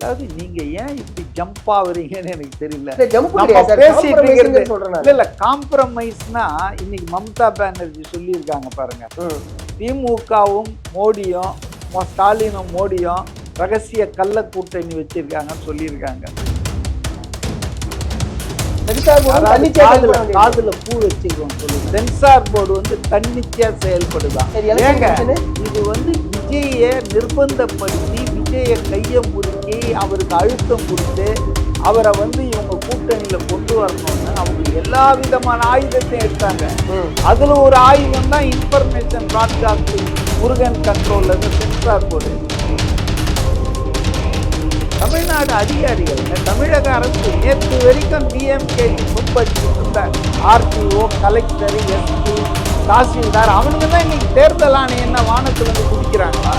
அதாவது நீங்க ஏன் இப்படி ஜம்ப் ஆகுறீங்கன்னு எனக்கு தெரியல. பேசிட்டு இருக்கிறது இல்ல காம்ப்ரமைஸ்னா இன்னைக்கு மம்தா பானர்ஜி சொல்லியிருக்காங்க பாருங்க. திமுகவும் மோடியும் ஸ்டாலினும் மோடியும் ரகசிய கள்ள கூட்டணி வச்சிருக்காங்கன்னு சொல்லியிருக்காங்க. காதுல பூ வச்சுக்கிறோம் சொல்லுங்க. சென்சார் போர்டு வந்து தன்னிச்சையா செயல்படுதான். ஏங்க இது வந்து விஜய நிர்பந்தப்படுத்தி விஜய கையை முறுக்கி அவருக்கு அழுத்தம் கொடுத்து அவரை வந்து இவங்க கூட்டணியில கொண்டு வரணும்னு அவங்க எல்லா விதமான ஆயுதத்தையும் எடுத்தாங்க. அதுல ஒரு ஆயுதம் தான் இன்ஃபர்மேஷன் பிராட்காஸ்டிங் முருகன் கண்ட்ரோல்ல இருந்து சென்சார் போர்டு. தமிழ்நாடு அதிகாரிகள் தமிழக அரசு நேற்று வரைக்கும் டிஎம்கே முன்படுத்திட்டு இருந்த ஆர்டிஓ கலெக்டர் எஸ்பி தாசில்தார் அவனுங்க தான் இன்னைக்கு தேர்தல் ஆணையம் என்ன வானத்துல இருந்து குடிக்கிறாங்களா?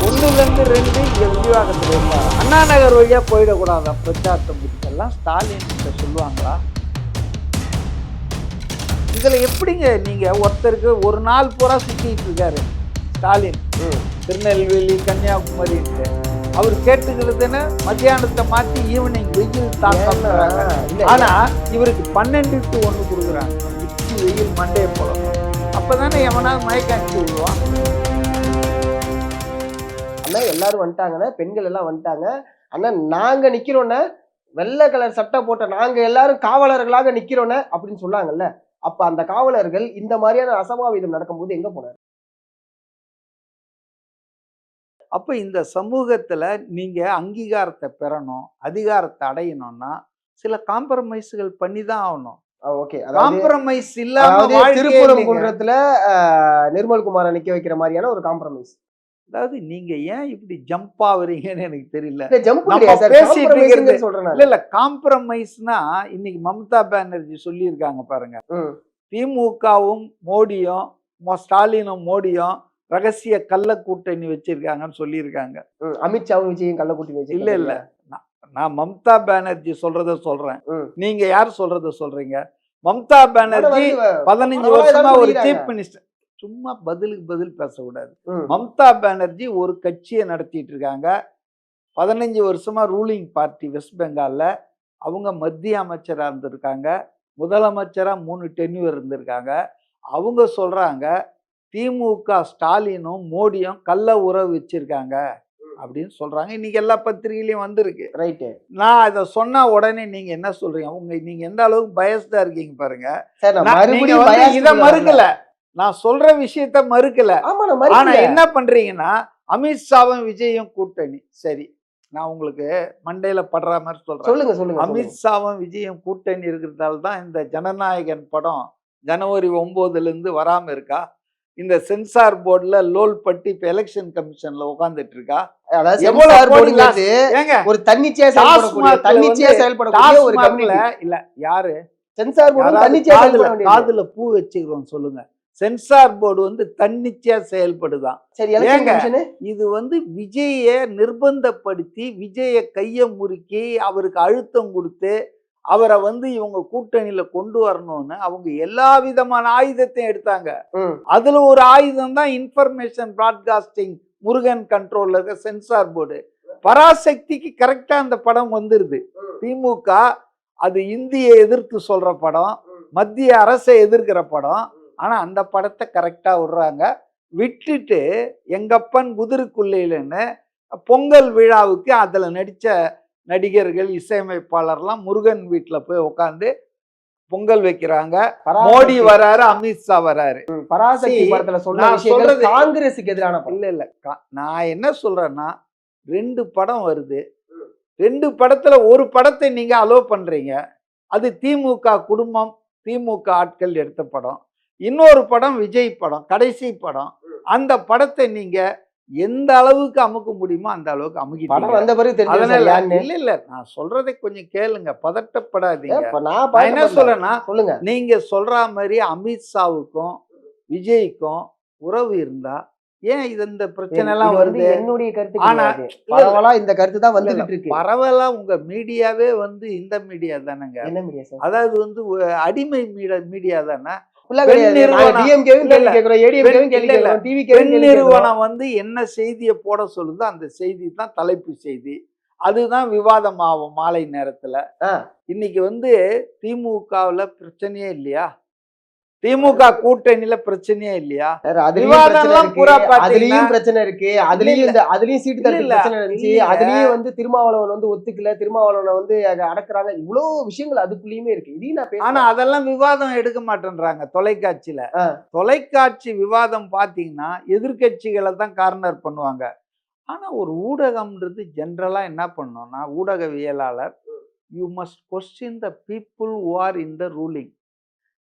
1லேருந்து 2 இங்க விரிவாக்கத்தில் இருந்தார். அண்ணா நகர் வழியா போயிடக்கூடாதா பிரச்சாரத்தை முடிக்கலாம் ஸ்டாலின் கிட்ட சொல்லுவாங்களா? இதுல எப்படிங்க நீங்க ஒருத்தருக்கு ஒரு நாள் பூரா சுத்திட்டு இருக்காரு ஸ்டாலின் திருநெல்வேலி கன்னியாகுமரி அவர் கேட்டுக்கிறதுன்னு மத்தியானத்தை மாற்றி ஈவினிங் வெயில் தாக்கம். ஆனா இவருக்கு 12 to 1 கொடுக்குறாங்க. உச்சி வெயில் மண்டையை போடும். அப்பதானே எவனாவது மயக்காட்சி விடுவான். அண்ணா எல்லாரும் வந்துட்டாங்கன்னா பெண்கள் எல்லாம் வந்துட்டாங்க. அண்ணா நாங்க நிக்கிறோன்னா வெள்ளை கலர் சட்டை போட்ட நாங்க எல்லாரும் காவலர்களாக நிக்கிறோன்னு அப்படின்னு சொன்னாங்கல்ல. அப்ப அந்த காவலர்கள் இந்த மாதிரியான அசம்பாவிதம் நடக்கும்போது எங்க போனார்? அப்ப இந்த சமூகத்துல நீங்க அங்கீகாரத்தை பெறணும், அதிகாரத்தை அடையணும்னா சில காம்ப்ரமைஸ்கள் பண்ணி தான் ஆகணும். காம்ப்ரமைஸ் இல்லாம திருப்பரங்குன்றத்துல நிர்மல்குமாரை நிக்க வைக்கிற மாதிரியான ஒரு காம்ப்ரமைஸ். அதாவது நீங்க ஏன் இப்படி ஜம்ப் ஆகுறீங்கன்னு எனக்கு தெரியல. பேசிட்டு இருக்கிறது இல்ல காம்ப்ரமைஸ்னா இன்னைக்கு மம்தா பானர்ஜி சொல்லியிருக்காங்க பாருங்க. திமுகவும் மோடியும் ஸ்டாலினும் மோடியும் ரகசிய கள்ள கூட்டணி வச்சிருக்காங்கன்னு சொல்லியிருக்காங்க. அமித்ஷாவும் விஜயும் கள்ள கூட்டணி இல்ல நான் மம்தா பானர்ஜி சொல்றத சொல்றேன். நீங்க யார் சொல்றத சொல்றீங்க? மம்தா பானர்ஜி 15 வருஷமா ஒரு சீஃப் மினிஸ்டர். சும்மா பதிலுக்கு பதில் பேசக்கூடாது. மம்தா பானர்ஜி ஒரு கட்சியை நடத்திட்டு இருக்காங்க. 15 வருஷமா ரூலிங் பார்ட்டி வெஸ்ட் பெங்கால்ல. அவங்க மத்திய அமைச்சரா இருந்திருக்காங்க, முதலமைச்சரா 3 டென்யூர் இருந்திருக்காங்க. அவங்க சொல்றாங்க திமுக ஸ்டாலினும் மோடியும் கள்ள உறவு வச்சிருக்காங்க அப்படின்னு சொல்றாங்க. இன்னைக்கு எல்லா பத்திரிகையிலையும் வந்திருக்கு. ரைட்டு. நான் இதை சொன்ன உடனே நீங்க என்ன சொல்றீங்க? நீங்க எந்த அளவுக்கு பயஸ்டா இருக்கீங்க பாருங்க. இதை மறுக்கல, நான் சொல்ற விஷயத்த மறுக்கல. ஆனா என்ன பண்றீங்கன்னா அமித்ஷாவும் விஜயும் கூட்டணி. சரி, நான் உங்களுக்கு மண்டையில படுற மாதிரி சொல்றேன். சொல்லுங்க. அமித்ஷாவும் விஜயும் கூட்டணி இருக்கிறதால தான் இந்த ஜனநாயகன் படம் ஜனவரி 9ல இருந்து வராம இருக்கா? இந்த சென்சார் போர்டுல லோல் பட்டி இப்ப எலெக்ஷன் கமிஷன்ல உட்கார்ந்துட்டு இருக்கா? ஒரு தன்னிச்சையா செயல்படக்கூடிய ஒரு கமிட்டி இல்ல. யாரு சென்சார் போர்டு காதுல பூ வச்சுக்கிறோம் சொல்லுங்க. சென்சார் போர்டு வந்து தன்னிச்சையா செயல்படுதான். இது வந்து விஜய நிர்பந்தப்படுத்தி விஜய கையை முறுக்கி அவருக்கு அழுத்தம் கொடுத்து அவரை வந்து இவங்க கூட்டணியில கொண்டு வரணும்னு அவங்க எல்லா விதமான ஆயுதத்தையும் எடுத்தாங்க. அதுல ஒரு ஆயுதம் தான் இன்ஃபர்மேஷன் பிராட்காஸ்டிங் முருகன் கண்ட்ரோல்ல இருக்க சென்சார் போர்டு. பராசக்திக்கு கரெக்டா அந்த படம் வந்துருது. திமுக அது இந்தியை எதிர்த்து சொல்ற படம், மத்திய அரசை எதிர்க்கிற படம். ஆனா அந்த படத்தை கரெக்டா விடுறாங்க. விட்டுட்டு எங்கப்பன் குதிரைக்குள்ளையிலன்னு பொங்கல் விழாவுக்கு அதுல நடிச்ச நடிகர்கள் இசையமைப்பாளர்லாம் முருகன் வீட்டுல போய் உட்காந்து பொங்கல் வைக்கிறாங்க. மோடி வராரு, அமித்ஷா வராரு. பராசக்தி படத்துல சொல்ற காங்கிரஸுக்கு எதிரான இல்ல நான் என்ன சொல்றேன்னா 2 படம் வருது. 2 படத்துல ஒரு படத்தை நீங்க அலோவ் பண்றீங்க. அது திமுக குடும்பம் திமுக ஆட்கள் எடுத்த படம். இன்னொரு படம் விஜய் படம், கடைசி படம். அந்த படத்தை நீங்க எந்த அளவுக்கு அமுக்க முடியுமோ அந்த அளவுக்கு அமுக்கிட்டீங்க. இல்ல நான் சொல்றதை கொஞ்சம் கேளுங்க, பதட்டப்படாதீங்க. நான் என்ன சொல்றேன்னா சொல்லுங்க. நீங்க சொல்ற மாதிரி அமித்ஷாவுக்கும் விஜய்க்கும் உறவு இருந்தா ஏன் இது இந்த பிரச்சனை எல்லாம் வருது? என்னுடைய கருத்து. ஆனா பரவலா இந்த கருத்து தான் வந்துட்டு இருக்கு. பரவலா உங்க மீடியாவே வந்து இந்த மீடியா தானங்க. என்ன மீடியா சார்? அதாவது வந்து அடிமை மீடியா தானே. அப்படிலாம் பெண் கிடையாது. நாங்க நிறுவனம் டிஎம்கேவும் இல்ல, கேள்வி இல்ல. கேட்கிறோம், ஏடிஎம்கேவும் கேள்வி இல்ல, இல்ல. கேட்கிறோம், டிவி கேள்வி பெண் கேட்கிறோம். நிறுவனம் வந்து என்ன செய்தியை போட சொல்லுதோ அந்த செய்தி தான் தலைப்பு செய்தி. அதுதான் விவாதம் ஆகும் மாலை நேரத்துல. ஆ. இன்னைக்கு வந்து திமுகவுல பிரச்சனையே இல்லையா? திமுக கூட்டணியில பிரச்சனையே இல்லையா? சார், அதுலயும் விவாதம் பிரச்சனை எல்லாம் இருக்கு, பூரா பாத்தீங்கன்னா அதுலயும் பிரச்சனை இருக்கு, அதுலயும் இல்ல, அதுலயும் சீட்டு தரத்துக்கு இல்ல, பிரச்சனை இருந்துச்சு, இல்லைங்க. அதுலயும் வந்து திருமாவளவன் வந்து ஒத்துக்கல, திருமாவளவனை வந்து அடக்குறாங்க, இவ்வளவு விஷயங்கள் அதுக்குள்ளயுமே இருக்கு. இதையும் நான் ஆனா பேசுறேன். அதெல்லாம் விவாதம் எடுக்க மாட்டேன்றாங்க தொலைக்காட்சியில. ஆ. தொலைக்காட்சி விவாதம் பாத்தீங்கன்னா எதிர்க்கட்சிகளை தான் கார்னர் பண்ணுவாங்க. ஆனா ஒரு ஊடகம்ன்றது ஜெனரலா என்ன பண்ணணும்னா, ஊடகவியலாளர் you must question the people who are in the ruling.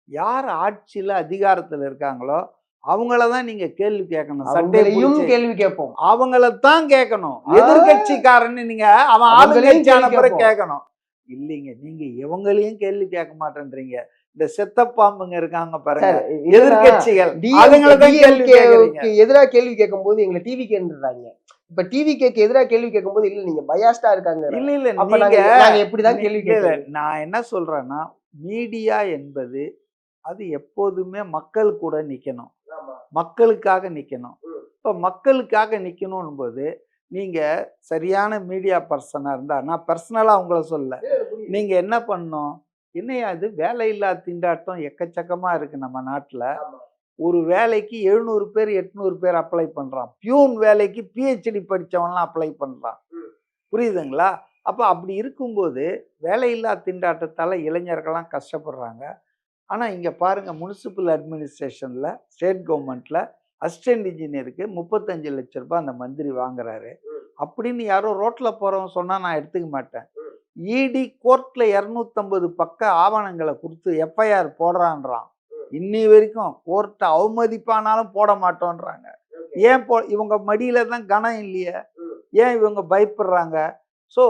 யார் ஆட்சியில அதிகாரத்துல இருக்காங்களோ அவங்கள தான் நீங்க கேள்வி கேட்கணும். சட்டையை அவங்களையும் பிடிச்சு கேள்வி கேட்போம். அவங்கள தான் கேட்கணும். ஆ. எதிர்க்கட்சிக்காரன்னு நீங்க அவன் அவங்களையும் ஆளுங்கட்சியான கேள்வி பிறகு கேட்போம். கேட்கணும். இல்லைங்க, நீங்க இவங்களையும் கேள்வி கேட்க மாட்டேன்றீங்க. இந்த செத்த பாம்புங்க இருக்காங்க பாருங்க, சார், எதிர்க்கட்சிகள், அதுங்களை தான் கேள்வி கேட்கறீங்க. டிஎம்கேக்கு எதிராக கேள்வி கேட்கும்போது எங்களை டிவி கேன்றாங்க. இப்ப டிவி கேக்கு எதிராக கேள்வி கேட்கும்போது இல்ல நீங்க பயாஸ்டா இருக்காங்க. இல்ல இல்ல அப்ப நாங்க எப்படிதான் கேள்வி இல்ல, இல்ல, கேட்கறது? நான் என்ன சொல்றேன்னா, மீடியா என்பது அது எப்போதுமே மக்கள் கூட நிக்கணும், ஆமா. மக்களுக்காக நிக்கணும். ம். இப்ப மக்களுக்காக நிக்கணும் போது நீங்க சரியான மீடியா பர்சனா இருந்தா, நான் பர்சனலா உங்களை சொல்ல, நீங்க என்ன பண்ணணும், என்னையா இது வேலையில்லா திண்டாட்டம் எக்கச்சக்கமா இருக்கு நம்ம நாட்டுல. ஆமா. ஒரு வேலைக்கு 700 பேர் 800 பேர் அப்ளை பண்றான். பியூன் வேலைக்கு பிஹெச்டி படிச்சவன்லாம் அப்ளை பண்றான். ம். புரியுதுங்களா? அப்ப அப்படி இருக்கும்போது வேலையில்லா திண்டாட்டத்தால இளைஞர்கள்லாம் கஷ்டப்படுறாங்க. ஆனா இங்க பாருங்க, முனிசிபல் அட்மினிஸ்ட்ரேஷன்ல ஸ்டேட் கவர்மெண்ட்ல அசிஸ்டன்ட் இன்ஜினியருக்கு 35 லட்சம் ரூபாய் அந்த மந்திரி வாங்குறாரு. ம். அப்படின்னு யாரோ ரோட்ல போறவன் சொன்னா நான் எடுத்துக்க மாட்டேன். ம். இடி கோர்ட்ல 250 பக்க ஆவணங்களை கொடுத்து எஃப்ஐஆர் போடுறான்றான். இன்னி வரைக்கும் கோர்ட் அவமதிப்பானாலும் போட மாட்டோன்றாங்க. ஏன் இவங்க மடியில தான் கனம் இல்லையே, ஏன் இவங்க பயப்படுறாங்க? ஸோ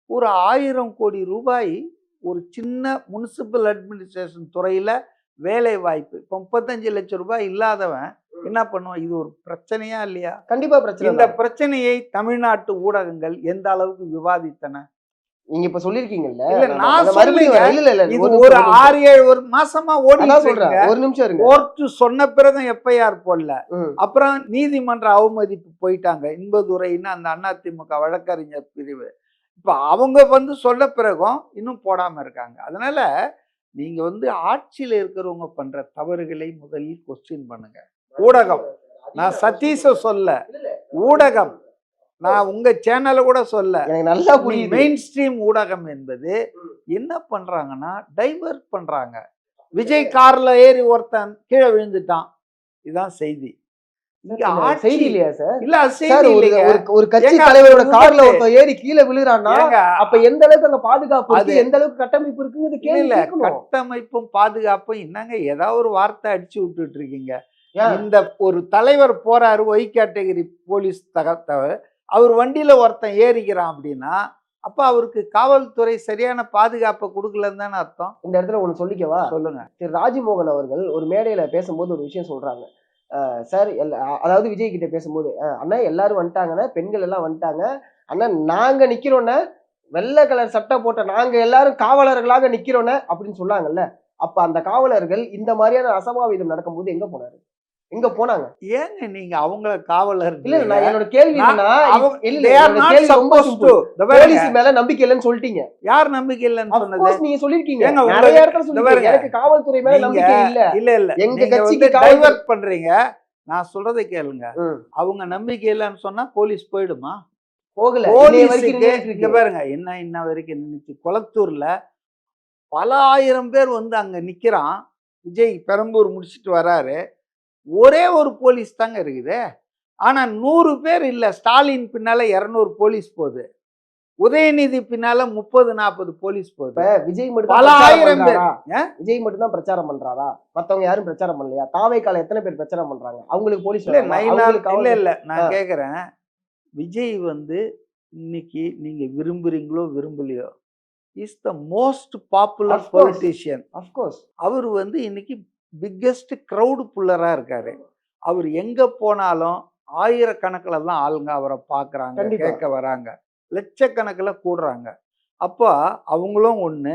ஒரு 1000 கோடி ரூபாய் ஒரு சின்ன முனிசிபல் அட்மினிஸ்ட்ரேஷன் துறையில வேலை வாய்ப்பு. இப்போ 35 லட்சம் ரூபாய் இல்லாதவன் என்ன பண்ணுவான்? இது ஒரு பிரச்சனையா இல்லையா? கண்டிப்பா பிரச்சனை இந்த தான். பிரச்சனையை தமிழ்நாட்டு ஊடகங்கள் எந்த அளவுக்கு விவாதித்தன? நீங்க இப்ப சொல்லிருக்கீங்கல்ல, இல்ல, நான் அந்த மறுபடியும் சொல்லலைங்க. இல்ல இல்ல இது ஒரு ஒரு நிமிஷம். 6-7 ஒரு மாசமா ஓடிட்டு அதான் சொல்றேன், இருக்குங்க. ஒரு நிமிஷம் இருங்க. கோர்ட் சொன்ன பிறகு எஃப்ஐஆர் போடல. ம். அப்புறம் நீதிமன்ற அவமதிப்பு போயிட்டாங்க. இன்பதுரைன்னு அந்த அதிமுக வழக்கறிஞர் பிரிவு. இப்ப அவங்க வந்து சொன்ன பிறகும் இன்னும் போடாம இருக்காங்க. அதனால நீங்க வந்து ஆட்சியில இருக்கிறவங்க பண்ற தவறுகளை முதலில் கொஸ்டின் பண்ணுங்க. ஊடகம், நான் சதீஷ சொல்ல, ஊடகம், நான் உங்க சேனல கூட சொல்ல, எனக்கு நல்லா புரியுது. மெயின் ஸ்ட்ரீம் ஊடகம் என்பது ம். என்ன பண்றாங்கன்னா டைவர்ட் பண்றாங்க. விஜய் கார்ல ஏறி ஒருத்தன் கீழே விழுந்துட்டான், இதுதான் செய்தி. இங்க ஆட்சி செய்தி இல்லையா சார்? இல்ல, அது சார், செய்தி ஒரு இல்லைங்க. ஒரு கட்சி ஏங்க, தலைவரோட அது கார்ல விபத்து. ஒருத்தன் ஏறி கீழே விழுறான்னா ஏங்க, அப்ப எந்த அளவுக்கு அங்க பாதுகாப்பு இருக்கு, அது- எந்த அளவுக்கு கட்டமைப்பு இருக்குங்கிறது இல்ல, கேள்வி இல்ல, கேட்கணும். கட்டமைப்பும் பாதுகாப்பும் என்னங்க ஏதாவது ஒரு வார்த்தை அடிச்சு விட்டுட்டு இருக்கீங்க. ஏன்? இந்த ஒரு தலைவர் போறாரு, ஒய் கேட்டகரி போலீஸ் தகவல், அவர் வண்டியில ஒருத்தன் ஏறிக்கிறான் அப்படின்னா அப்ப அவருக்கு காவல்துறை சரியான பாதுகாப்பை கொடுக்கலன்னு தானே அர்த்தம். இந்த இடத்துல ஒண்ணு சொல்லிக்கவா? சொல்லுங்க. திரு ராஜ்மோகன் அவர்கள் ஒரு மேடையில பேசும்போது ஒரு விஷயம் சொல்றாங்க. சார், அதாவது விஜய் கிட்ட பேசும்போது, அண்ணா எல்லாரும் வந்துட்டாங்கண்ணா, பெண்கள் எல்லாம் வந்துட்டாங்க அண்ணா, நாங்க நிக்கிறோண்ணே, வெள்ளை கலர் சட்டை போட்ட நாங்க எல்லாரும் காவலர்களாக நிக்கிறோண்ணே அப்படின்னு சொன்னாங்கல்ல. அப்ப அந்த காவலர்கள் இந்த மாதிரியான அசம்பாவிதம் நடக்கும்போது எங்க போனாரு, எங்க போனாங்க? ஏங்க நீங்க அவங்கள காவலர் இல்ல, நான் என்னோட கேள்வி என்னன்னா, இல்ல, they are என்னோட not கேள்வி ரொம்ப supposed simple. to. இந்த பாருங்க, போலீஸ் மேல நம்பிக்கை இல்லைன்னு சொல்லிட்டீங்க. யார் நம்பிக்கை இல்லைன்னு Of சொன்னது? course நீங்க சொல்லிருக்கீங்க, ஏங்க, நிறைய இடத்துல இந்த சொல்லிருக்கீங்க, பாருங்க, எனக்கு காவல்துறை மேல நீங்க நம்பிக்கை இல்ல. இல்ல இல்ல எங்க நீங்க கட்சிக்கு வந்து காவல்துறை டைவர்ட் பண்றீங்க. நான் சொல்றதை கேளுங்க. ம். அவங்க நம்பிக்கை இல்லைன்னு சொன்னா போலீஸ் போயிடுமா? போகல, இன்னைய வரைக்கும் போலீஸுக்கு நின்னுட்டு இங்க இருக்கு. பாருங்க, இன்ன வரைக்கும் நின்னுச்சு. கொளத்தூர்ல பல ஆயிரம் பேர் வந்து அங்க நிக்கிறான். விஜய் பெரம்பூர் முடிச்சிட்டு வராரு, ஒரே ஒரு போலீஸ் தாங்க இருக்குது. ஆனா 100 பேர் இல்ல, ஸ்டாலின் பின்னால 200 போலீஸ் போகுது, உதயநிதி பின்னால 30-40 போலீஸ் போகுது. இப்ப விஜய் மட்டும் பல தான் பிரச்சாரம் ஆயிரம் பேர். பண்றாரா? விஜய் மட்டும் தான் பிரச்சாரம் பண்றாரா? மத்தவங்க யாரும் பிரச்சாரம் பண்ணலையா? தாவேக்கால எத்தனை பேர் பிரச்சாரம் பண்றாங்க? அவங்களுக்கு போலீஸ் இல்ல, வேணாமா? இல்ல அவங்களுக்கு இல்ல, ஆ. நான் கேக்குறேன், விஜய் வந்து இன்னைக்கு நீங்க விரும்புறீங்களோ விரும்பலையோ, is the most popular Of course. Politician. Of course. அவர் வந்து இன்னைக்கு பிக்கெஸ்ட் க்ரௌடு புல்லரா இருக்காரு. அவர் எங்க போனாலும் ஆயிரக்கணக்கில் தான் ஆளுங்க அவரை பார்க்குறாங்க, கண்டிப்பா. கேட்க வராங்க, லட்சக்கணக்கில் கூடுறாங்க. அப்போ அவங்களும் ஒன்று,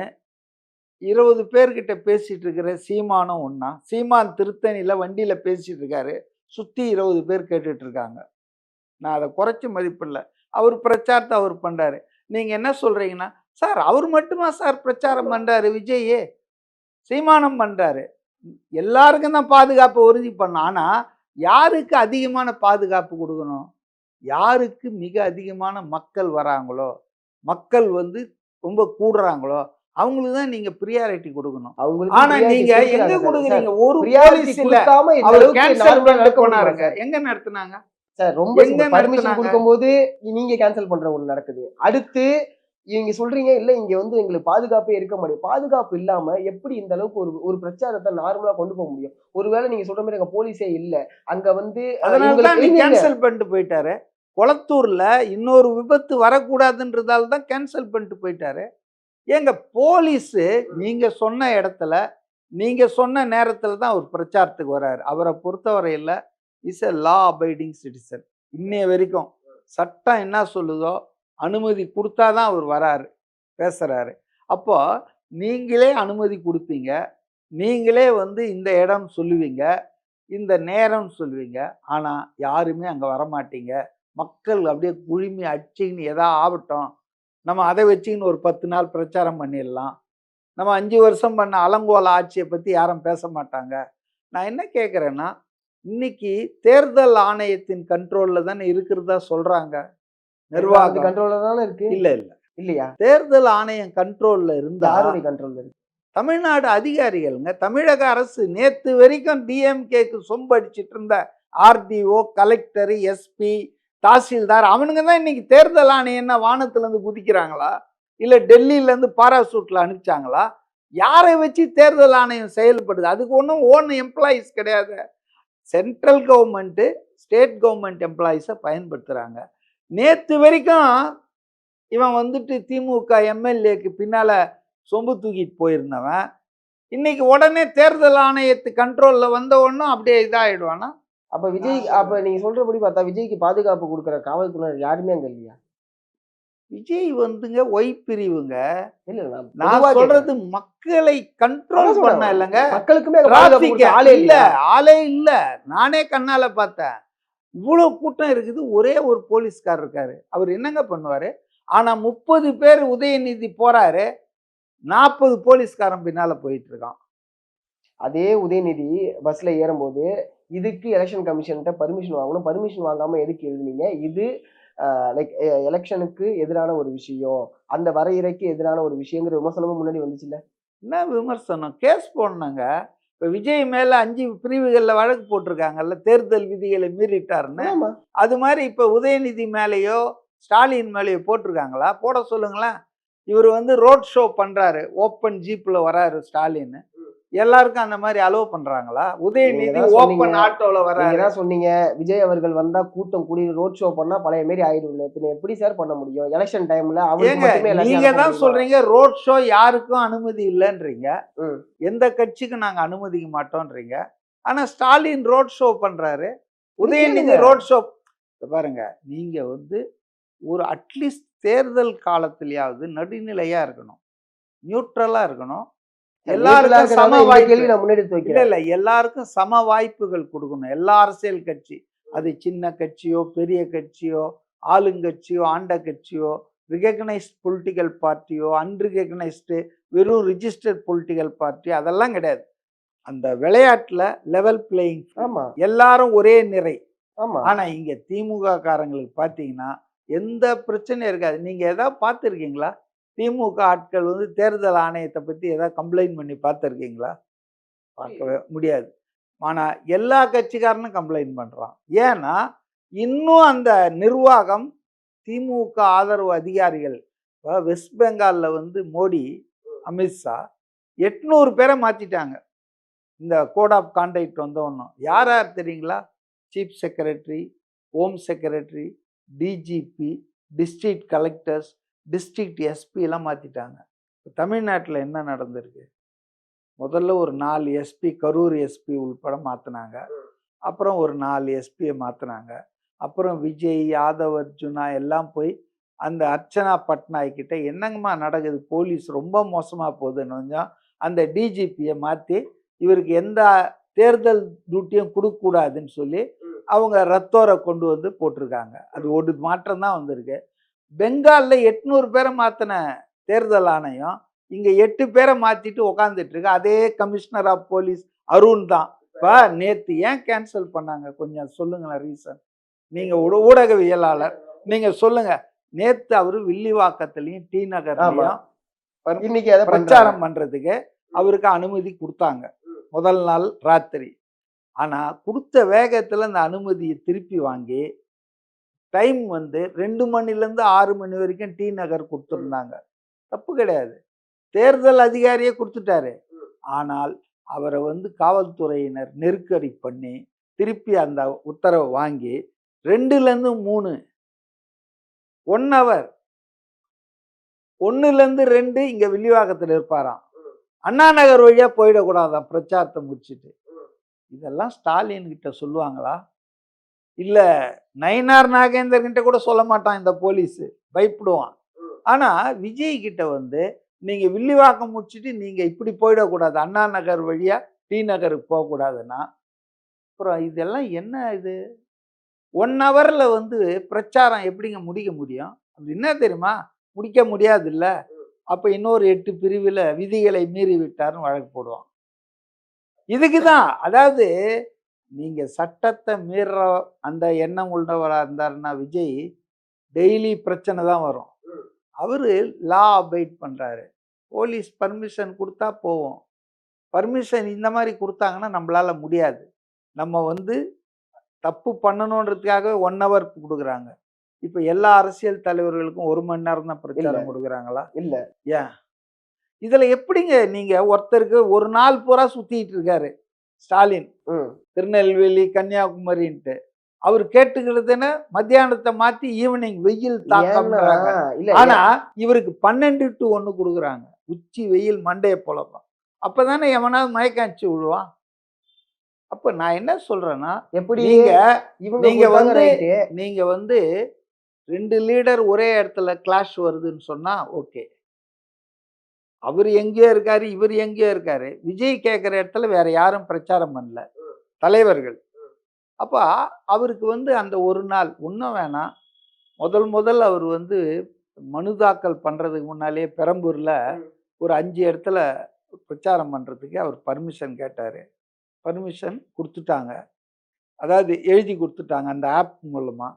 20 பேர்கிட்ட பேசிட்டு இருக்கிற சீமானும் ஒண்ணா. சீமான் திருத்தணியில வண்டியில பேசிட்டு இருக்காரு. சுத்தி 20 பேர் கேட்டுட்டு இருக்காங்க. நான் அதை குறைச்சு மதிப்பிடல. அவர் பிரச்சாரத்தை அவர் பண்றாரு. நீங்க என்ன சொல்றீங்கன்னா, சார் அவர் மட்டுமா சார் பிரச்சாரம் பண்றாரு விஜய்? சீமானம் பண்றாரு. எல்லாருக்கும் தான் பாதுகாப்பை உறுதி பண்ணணும். ஆனா யாருக்கு அதிகமான பாதுகாப்பு கொடுக்கணும்? யாருக்கு மிக அதிகமான மக்கள் வராங்களோ, மக்கள் வந்து ரொம்ப கூடுறாங்களோ, அவங்களுக்கு தான் நீங்க பிரியாரிட்டி கொடுக்கணும். அவங்களுக்கு ஆனா priority நீங்க கொடுக்கறாங்க எங்க சார். கொடுக்குறீங்க? ஒரு priority போலீஸ் இல்ல. கொடுக்காம இந்த அவர் அளவுக்கு கேன்சல் நார்மலா பண்ணிட்டு நடக்க முடியுமா போனாருங்க. சார்? எங்க நடத்துனாங்க? சார் ரொம்ப எங்க பர்மிஷன் நடத்துனாங்க? கொடுக்கும்போது நீங்க கேன்சல் பண்ற ஒண்ணு நடக்குது. அடுத்து நீங்க சொல்றீங்க இல்ல இங்க வந்து எங்களுக்கு பாதுகாப்பே இருக்க மாட்டேங்குது. பாதுகாப்பு இல்லாம எப்படி இந்த அளவுக்கு ஒரு ஒரு பிரச்சாரத்தை நார்மலா கொண்டு போக முடியும்? ஒருவேளை நீங்க சொல்ற மாதிரி அங்க போலீஸே இல்ல. அங்க வந்து அதனால தான் இவங்களுக்கு நீ இல்ல. கேன்சல் பண்ணிட்டு போயிட்டாரு. கொளத்தூர்ல இன்னொரு விபத்து வரக்கூடாதுன்றதால தான் கேன்சல் பண்ணிட்டு போயிட்டாரு. ஏங்க போலீஸு நீங்க சொன்ன இடத்துல, நீங்க சொன்ன நேரத்துல தான் அவர் பிரச்சாரத்துக்கு வராரு. அவரை பொறுத்தவரையில is a law abiding citizen. இன்னைய வரைக்கும் சட்டம் என்ன சொல்லுதோ அனுமதி கொடுத்தா தான் அவர் வராரு, பேசுறாரு. அப்போ நீங்களே அனுமதி கொடுப்பீங்க, நீங்களே வந்து இந்த இடம் சொல்லுவீங்க, இந்த நேரம் சொல்லுவீங்க. ஆனா யாருமே அங்க வரமாட்டீங்க. மக்கள் அப்படியே குழுமி அடிச்சுக்கின்னு எதா ஆகட்டும், நம்ம அதை வச்சுக்கின்னு ஒரு 10 நாள் பிரச்சாரம் பண்ணிடலாம். நம்ம 5 வருஷம் பண்ண அலங்கோல ஆட்சியை பற்றி யாரும் பேச மாட்டாங்க. நான் என்ன கேட்குறேன்னா, இன்னைக்கு தேர்தல் ஆணையத்தின் கண்ட்ரோலில் தானே இருக்கிறதா சொல்கிறாங்க நிர்வாகம். கண்ட்ரோல்ல தானே இருக்கு. இல்லை இல்லை, இல்லையா? தேர்தல் ஆணையம் கண்ட்ரோலில் இருந்தால் யாருடைய கண்ட்ரோல்ல இருக்கு? தமிழ்நாடு அதிகாரிகள்ங்க. தமிழக அரசு நேற்று வரைக்கும் டிஎம்கேக்கு சொம்பு அடிச்சிட்டு இருந்த ஆர்டிஓ, கலெக்டர், எஸ்பி, தாசில்தார் அவனுங்க தான் இன்னைக்கு தேர்தல் ஆணையம் வானத்துலேருந்து குதிக்கிறாங்களா? இல்லை டெல்லியிலேருந்து பாராசூட்டில் அனுப்பிச்சாங்களா? யாரை வச்சு தேர்தல் ஆணையம் செயல்படுது? அதுக்கு ஒன்றும் ஓன் எம்ப்ளாயீஸ் கிடையாது. சென்ட்ரல் கவர்மெண்ட்டு, ஸ்டேட் கவர்மெண்ட் எம்ப்ளாயீஸை பயன்படுத்துகிறாங்க. நேற்று வரைக்கும் இவன் வந்துட்டு திமுக எம்எல்ஏக்கு பின்னால் சொம்பு தூக்கிட்டு போயிருந்தவன் இன்னைக்கு உடனே தேர்தல் ஆணையத்து கண்ட்ரோலில் வந்த ஒன்றும் அப்படியே இதாகிடுவானா? அப்ப விஜய் அப்ப நீங்க சொல்றபடி பார்த்தா விஜய்க்கு பாதுகாப்பு கொடுக்குற காவல்துறையினர் யாருமே அங்க இல்லையா? விஜய் வந்துங்க ஒய் பிரிவுங்க. இல்ல நான் சொல்றது மக்களை கண்ட்ரோல் பண்ண இல்லைங்க. மக்களுக்குமே டிராபிக் ஆளே இல்ல, ஆளே இல்ல. நானே கண்ணால பார்த்தேன். இவ்வளவு கூட்டம் இருக்குது, ஒரே ஒரு போலீஸ்கார் இருக்காரு. அவர் என்னங்க பண்ணுவாரு? ஆனா 30 பேர் உதயநிதி போறாரு, 40 போலீஸ்காரன் பின்னால போயிட்டு இருக்கான். அதே உதயநிதி பஸ்ல ஏறும்போது இதுக்கு எலெக்ஷன் கமிஷன்கிட்ட பர்மிஷன் வாங்கணும். பர்மிஷன் வாங்காம எதுக்கு எழுதுனீங்க? இது லைக் எலெக்ஷனுக்கு எதிரான ஒரு விஷயம், அந்த வரையறைக்கு எதிரான ஒரு விஷயங்கிற விமர்சனமும் முன்னாடி வந்துச்சுல்ல. என்ன விமர்சனம்? கேஸ் போடணுங்க. இப்போ விஜய் மேல 5 பிரிவுகளில் வழக்கு போட்டிருக்காங்கல்ல, தேர்தல் விதிகளை மீறிட்டாருன்னு. அது மாதிரி இப்போ உதயநிதி மேலேயோ ஸ்டாலின் மேலேயோ போட்டிருக்காங்களா? போட சொல்லுங்களேன். இவர் வந்து ரோட் ஷோ பண்றாரு, ஓப்பன் ஜீப்ல வராரு ஸ்டாலின். எல்லாருக்கும் அந்த மாதிரி அலோவ் பண்றாங்களா? உதயநிதி ஓப்பன் ஆட்டோல வராரு. சொன்னீங்க விஜய் அவர்கள் வந்தா கூட்டம் கூடி ரோட் ஷோ பண்ணா பழைய மாதிரி ஆயிடும். எப்படி சார் பண்ண முடியும் எலெக்ஷன் டைம்ல? நீங்க தான் சொல்றீங்க ரோட் ஷோ யாருக்கும் அனுமதி இல்லைன்றீங்க, எந்த கட்சிக்கும் நாங்க அனுமதிக்க மாட்டோம்ன்றீங்க. ஆனா ஸ்டாலின் ரோட் ஷோ பண்றாரு, உதயநிதி ரோட் ஷோ. பாருங்க, நீங்க வந்து ஒரு அட்லீஸ்ட் தேர்தல் காலத்திலேயாவது நடுநிலையா இருக்கணும், நியூட்ரலா இருக்கணும். எல்லாருக்கும் சம வாய்ப்பு. இல்ல எல்லாருக்கும் சம வாய்ப்புகள் கொடுக்கணும். எல்லா அரசியல் கட்சி, அது சின்ன கட்சியோ பெரிய கட்சியோ ஆளுங்கட்சியோ ஆண்ட கட்சியோ, ரிகக்னைஸ்ட் பொலிட்டிக்கல் பார்ட்டியோ அன்ரிகக்னைஸ்டு வெறும் ரிஜிஸ்டர்ட் பொலிட்டிக்கல் பார்ட்டி, அதெல்லாம் கிடையாது. அந்த விளையாட்டுல லெவல் பிளேயிங், எல்லாரும் ஒரே நிறை. ஆனா இங்க திமுக காரங்களுக்கு பாத்தீங்கன்னா எந்த பிரச்சனையும் இருக்காது. நீங்க எதாவது பார்த்துருக்கீங்களா? திமுக ஆட்கள் வந்து தேர்தல் ஆணையத்தை பற்றி ஏதாவது கம்ப்ளைண்ட் பண்ணி பார்த்துருக்கீங்களா? பார்க்கவே முடியாது. ஆனால் எல்லா கட்சிக்காரனும் கம்ப்ளைண்ட் பண்ணுறான். ஏன்னா இன்னும் அந்த நிர்வாகம், திமுக ஆதரவு அதிகாரிகள், வெஸ்ட் பெங்காலில் வந்து மோடி, அமித்ஷா 800 பேரை மாற்றிட்டாங்க. இந்த கோட் ஆஃப் கான்டக்ட் வந்த ஒன்றும் யார் யார் தெரியுங்களா? Chief secretary, home secretary, DGP, district collectors, district SP எல்லாம் மாற்றிட்டாங்க. தமிழ்நாட்டில் என்ன நடந்திருக்கு? முதல்ல ஒரு 4 எஸ்பி, கரூர் எஸ்பி உள்பட மாற்றினாங்க. அப்புறம் ஒரு 4 எஸ்பியை மாற்றினாங்க. அப்புறம் விஜய், யாதவ் அர்ஜுனா எல்லாம் போய் அந்த அர்ச்சனா பட்நாயக் கிட்ட என்னங்கம்மா நடக்குது, போலீஸ் ரொம்ப மோசமாக போகுதுன்னு கொஞ்சம் அந்த டிஜிபியை மாற்றி இவருக்கு எந்த தேர்தல் டியூட்டியும் கொடுக்கக்கூடாதுன்னு சொல்லி அவங்க ரத்தோரை கொண்டு வந்து போட்டிருக்காங்க. அது ஒரு மாற்றம் தான் வந்திருக்கு. பெங்காலில் 800 பேரை மாற்றின தேர்தல் ஆணையம் இங்கே 8 பேரை மாற்றிட்டு உக்காந்துட்டு இருக்கு. அதே கமிஷனர் ஆஃப் போலீஸ் அருண் தான். இப்போ நேற்று ஏன் கேன்சல் பண்ணாங்க கொஞ்சம் சொல்லுங்களேன் ரீசன். நீங்கள் ஊடகவியலாளர் நீங்கள் சொல்லுங்க. நேற்று அவர் வில்லிவாக்கத்துலேயும் டி நகர்லையும் இன்னைக்கு அதை பிரச்சாரம் பண்ணுறதுக்கு அவருக்கு அனுமதி கொடுத்தாங்க முதல் நாள் ராத்திரி. ஆனால் கொடுத்த வேகத்தில் அந்த அனுமதியை திருப்பி வாங்கி டைம் வந்து 2 மணிலேருந்து 6 மணி வரைக்கும் டி நகர் கொடுத்துருந்தாங்க. தப்பு கிடையாது, தேர்தல் அதிகாரியே கொடுத்துட்டாரு. ஆனால் அவரை வந்து காவல்துறையினர் நெருக்கடி பண்ணி திருப்பி அந்த உத்தரவை வாங்கி 2லேருந்து 3 1 ஹவர் 1லேருந்து 2 இங்கே வில்லிவாக்கத்தில் இருப்பாராம். அண்ணா நகர் வழியாக போயிடக்கூடாதான் பிரச்சாரத்தை முடிச்சுட்டு. இதெல்லாம் ஸ்டாலின் கிட்ட சொல்லுவாங்களா? இல்லை நயினார் நாகேந்தர்கிட்ட கூட சொல்ல மாட்டான் இந்த போலீஸு, பயப்படுவான். ஆனால் விஜய் கிட்ட வந்து நீங்கள் வில்லிவாக்கம் முடிச்சுட்டு நீங்கள் இப்படி போயிடக்கூடாது, அண்ணா நகர் வழியாக டி நகருக்கு போகக்கூடாதுன்னா அப்புறம் இதெல்லாம் என்ன இது? 1 ஹவரில் வந்து பிரச்சாரம் எப்படிங்க முடிக்க முடியும்? அப்படி என்ன தெரியுமா, முடிக்க முடியாது இல்லை. அப்போ இன்னொரு 8 பிரிவில் விதிகளை மீறி விட்டார்னு வழக்கு போடுவான். இதுக்கு தான், அதாவது நீங்கள் சட்டத்தை மீற அந்த எண்ணம் உள்ளவராக இருந்தாருன்னா விஜய் டெய்லி பிரச்சனை தான் வரும். அவர் லா அபைட் பண்ணுறாரு. போலீஸ் பர்மிஷன் கொடுத்தா போவோம். பர்மிஷன் இந்த மாதிரி கொடுத்தாங்கன்னா நம்மளால முடியாது. நம்ம வந்து தப்பு பண்ணணுன்றதுக்காகவே 1 ஹவர் கொடுக்குறாங்க. இப்போ எல்லா அரசியல் தலைவர்களுக்கும் 1 மணி நேரம் தான் பிரச்சாரம் கொடுக்குறாங்களா? இல்லை. ஏன் இதில் எப்படிங்க நீங்கள் ஒருத்தருக்கு ஒரு நாள் பூரா சுற்றிட்டு இருக்காரு ஸ்டாலின், திருநெல்வேலி கன்னியாகுமரின்ட்டு. அவர் கேட்டுக்கிறதுன்னு மத்தியானத்தை மாற்றி ஈவினிங் வெயில் தாக்கம்ன்றாங்க. ஆனா இவருக்கு 12 to 1 கொடுக்குறாங்க. உச்சி வெயில் மண்டையை போலப்பா. அப்பதானே எவனாவது மயக்காச்சு விழுவான். அப்ப நான் என்ன சொல்றேன்னா, எப்படி நீங்க வந்து 2 லீடர் ஒரே இடத்துல கிளாஷ் வருதுன்னு சொன்னா ஓகே. அவர் எங்கேயோ இருக்காரு, இவர் எங்கேயோ இருக்காரு. விஜய் கேட்குற இடத்துல வேற யாரும் பிரச்சாரம் பண்ணல தலைவர்கள். அப்போ அவருக்கு வந்து அந்த ஒரு நாள் ஒன்றும் வேணாம். முதல் அவர் வந்து மனு தாக்கல் பண்ணுறதுக்கு முன்னாலே பெரம்பூரில் ஒரு 5 இடத்துல பிரச்சாரம் பண்ணுறதுக்கு அவர் பர்மிஷன் கேட்டார். பர்மிஷன் கொடுத்துட்டாங்க, அதாவது எழுதி கொடுத்துட்டாங்க அந்த ஆப் மூலமாக.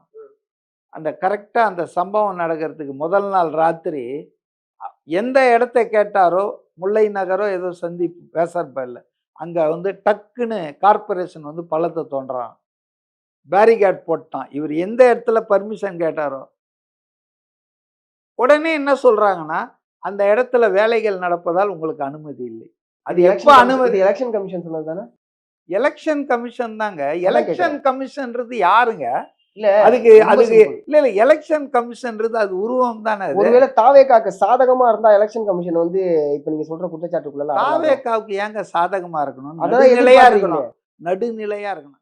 அந்த கரெக்டாக அந்த சம்பவம் நடக்கிறதுக்கு முதல் நாள் ராத்திரி எந்த இடத்த கேட்டாரோ, முல்லை நகரோ ஏதோ சந்திப்பு பேசறப்ப அங்கே வந்து டக்குன்னு கார்பரேஷன் வந்து பள்ளத்தை தோன்றான், பேரிகேட் போட்டான். இவர் எந்த இடத்துல பர்மிஷன் கேட்டாரோ உடனே என்ன சொல்றாங்கன்னா, அந்த இடத்துல வேலைகள் நடப்பதால் உங்களுக்கு அனுமதி இல்லை. அது எப்ப அனுமதி? எலெக்ஷன் கமிஷன் சொன்னது தானே? எலெக்ஷன் கமிஷன் தாங்க. எலெக்ஷன் கமிஷன்றது யாருங்க? அதுக்கு இல்ல எலெக்ஷன் கமிஷன்றது அது உருவம் தானே. ஒருவேளை தாவேகாவுக்கு சாதகமா இருந்தா எலெக்ஷன் கமிஷன் வந்து இப்ப நீங்க சொல்ற குற்றச்சாட்டுக்குள்ள தாவேகாவுக்கு ஏங்க சாதகமா இருக்கணும்? நடுநிலையா இருக்கணும், நடுநிலையா இருக்கணும்.